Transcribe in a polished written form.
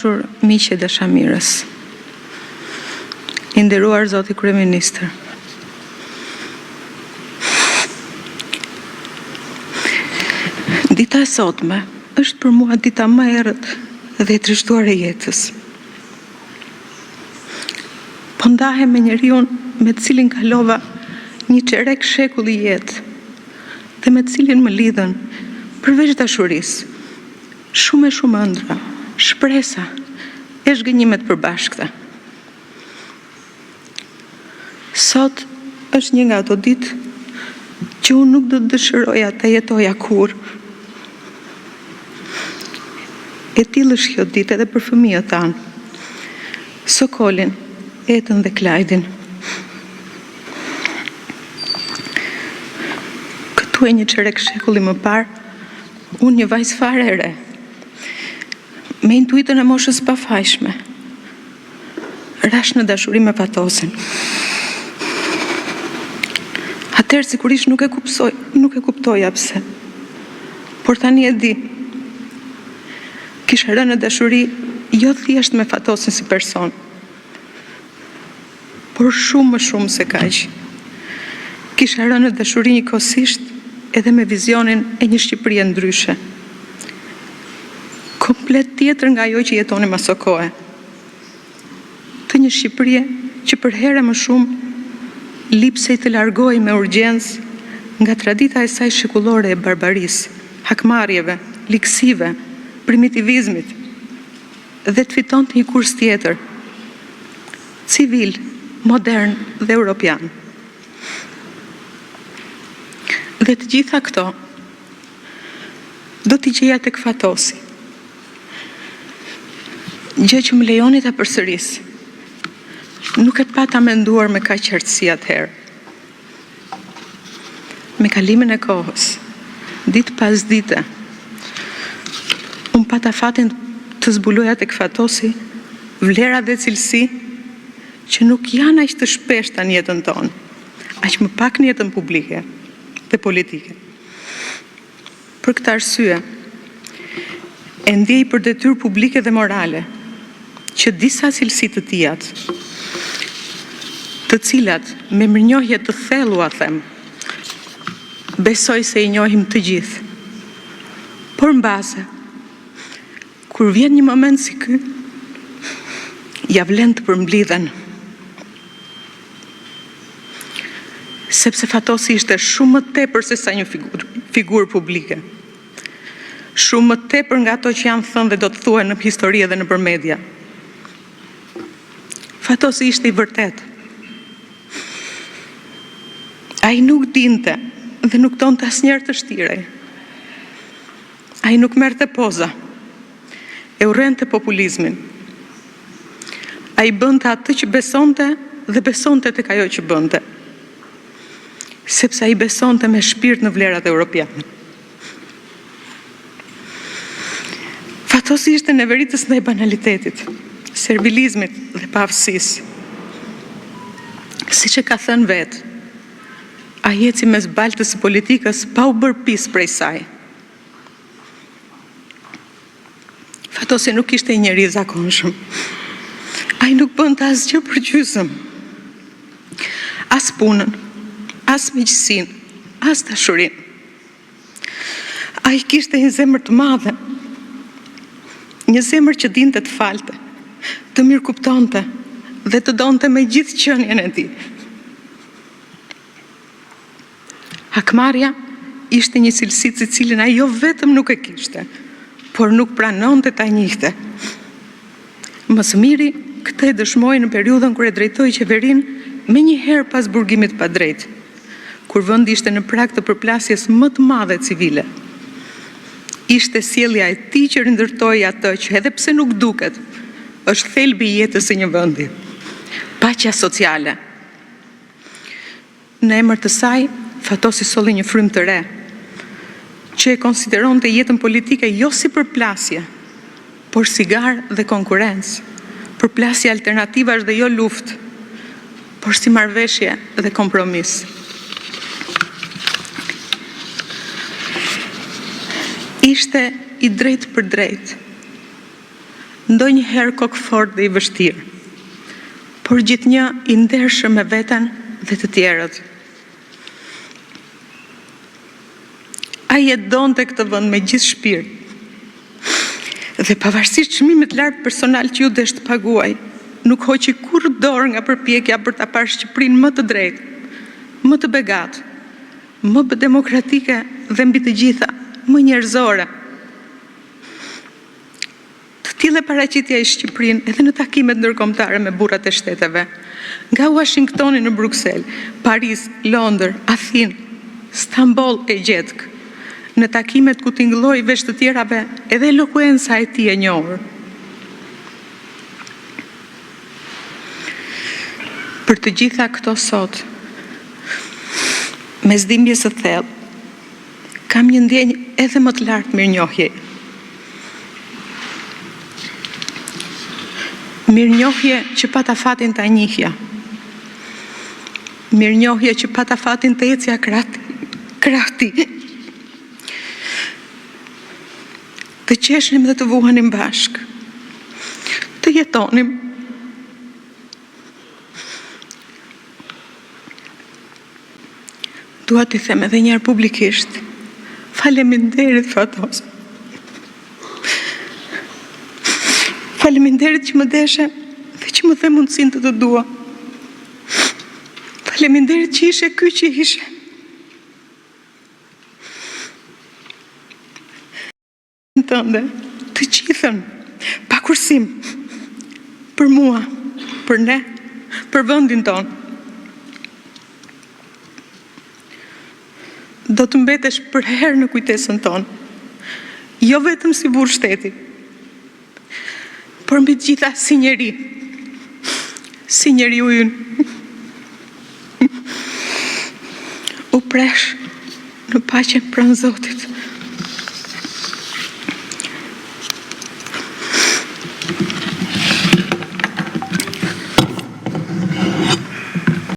Miqe dhe shamirës, i nderuar Zoti Kryeministër. Dita e sotme është për mua dita më e errët dhe e trishtuar e jetës. Po ndahem me njeriu me të cilin kalova një çerek shekulli jetë dhe me të cilin më lidhen përveç dashurisë shumë ëndra, shpresa e zhgënjimet përbashkëta. Sot është një nga ato ditë që unë nuk do të dëshiroja të jetoja kur. E tillë është kjo ditë edhe për fëmijët tanë, Sokolin, Etën dhe Klajdin. Këtu e një çerek shekulli më parë, unë një vajzë fare e re, me intuitën e moshës pafajshme, rash në dashuri me Fatosin. Atëherë sigurisht nuk e kuptoja pse. Por tani e di. Kisha rënë në dashuri jo thjesht me Fatosin si person, por shumë më shumë se kaq. Kisha rënë në dashuri njëkohësisht edhe me vizionin e një Shqipërie ndryshe. Komplet tjetër nga ajo që jetonim aso kohe. Të një Shqipërie që për herë më shumë lipsej të largohej me urgjencë nga tradita e saj shekullore e barbarisë, hakmarrjeve, liksive, primitivizmit, dhe të fitonte një kurs tjetër, civil, modern dhe europian. Dhe të gjitha këto do t'i gjeja tek Fatosi. Gjë që më lejoni ta përsëris. Nuk e pata menduar me kaq qartësi atëherë. Me kalimin e kohës, ditë pas dite, unë pata fatin të zbuloja tek Fatosi vlera dhe cilësi që nuk janë aq të shpeshta në jetën tonë, aq më pak në jetën publike dhe politike. Për këtë arsye, e ndjej për detyrë publike dhe morale që disa cilësi të tijat, të cilat me mirënjohje të thellua them, besoj se i njohim të gjithë. Por mbase, kur vjen një moment si ky, ja vlen të përmblidhen. Sepse Fatosi ishte shumë më tepër se sa një figurë publike. Shumë më tepër nga ato që janë thënë dhe do të thuhen në histori dhe nëpër media. Fatosi ishte i vërtet. Ai nuk dinte dhe nuk donte asnjëherë të shtirej. Ai nuk merrte poza. E urrente populizmin. Ai bënte atë që besonte dhe besonte tek ajo që bënte. Sepse ai besonte me shpirt në vlerat europiane. Fatosi ishte në veritës ndaj banalitetit, servilizmit dhe paaftësisë. Siç e ka thënë vetë, ai eci mes baltës së politikës pa u bërë pis prej saj. Fatosi nuk ishte i njeri i zakonshëm. Ai nuk bënte asgjë për gjysmë. As punën, as miqësinë, as dashurinë. Ai kishte një zemër të madhe. Një zemër që dinte të falte, të mirë kuptonte dhe të donte me gjithë qenien e tij. Hakmarrja ishte një cilësi të cilën ai jo vetëm nuk e kishte, por nuk pranonte ta njihte. Më së miri, këtë e dëshmoi në periudhën kur e drejtoi qeverinë menjëherë pas burgimit pa drejtë, kur vendi ishte në prag të përplasjes më të madhe civile. Ishte sjellja e tij që rindërtoi atë që edhe pse nuk duket, është thelbi i jetës së një vendi. Paqja sociale. Në emër të saj, Fatosi solli një frymë të re, që e konsideronte jetën politike jo si përplasje, por si garë dhe konkurrencë, përplasje alternativash dhe jo luftë, por si marrëveshje dhe kompromis. Ishte i drejtë për drejtë. ndonjëherë kokëfort dhe i vështirë, por gjithnjë i ndershëm me veten dhe të tjerët. Ai e donte këtë vend me gjithë shpirt. Dhe pavarësisht çmimit larg personal që ju desh të paguaj, nuk hoqi kurrë dorë nga përpjekja për ta parë Shqipërinë më të drejtë, më të begatë, më demokratike dhe mbi të gjitha, më njerëzore. Të tillë paraqitja i Shqipërinë edhe në takimet ndërkombëtare me burrat e shteteve, nga Washingtoni në Bruksel, Paris, Londër, Athinë, Stamboll e gjetk, në takimet ku tingëlloi veç të tjerave edhe elokuenca e tij e njohur. Për të gjitha këto sot, me zdimje së thellë, kam një ndjenjë edhe më të lartë mirënjohje. Mirënjohje që pata fatin ta njihja. Mirënjohje që pata fatin të ecja krahti. Të qeshnim dhe të vuhanim bashk. Të jetonim. Dua t'i them edhe njerë publikisht, faleminderit Fatos. Faleminderit që më deshe dhe që më the mundësin të dua. Faleminderit që ishe ky që ishe. Tënde, të gjithën, pa kursim, për mua, për ne, për vendin tonë. Do të mbetesh për herë në kujtesën tonë, jo vetëm si burr shteti, por mbi të gjitha si njeriu ynë. U presh në paqen pranë Zotit.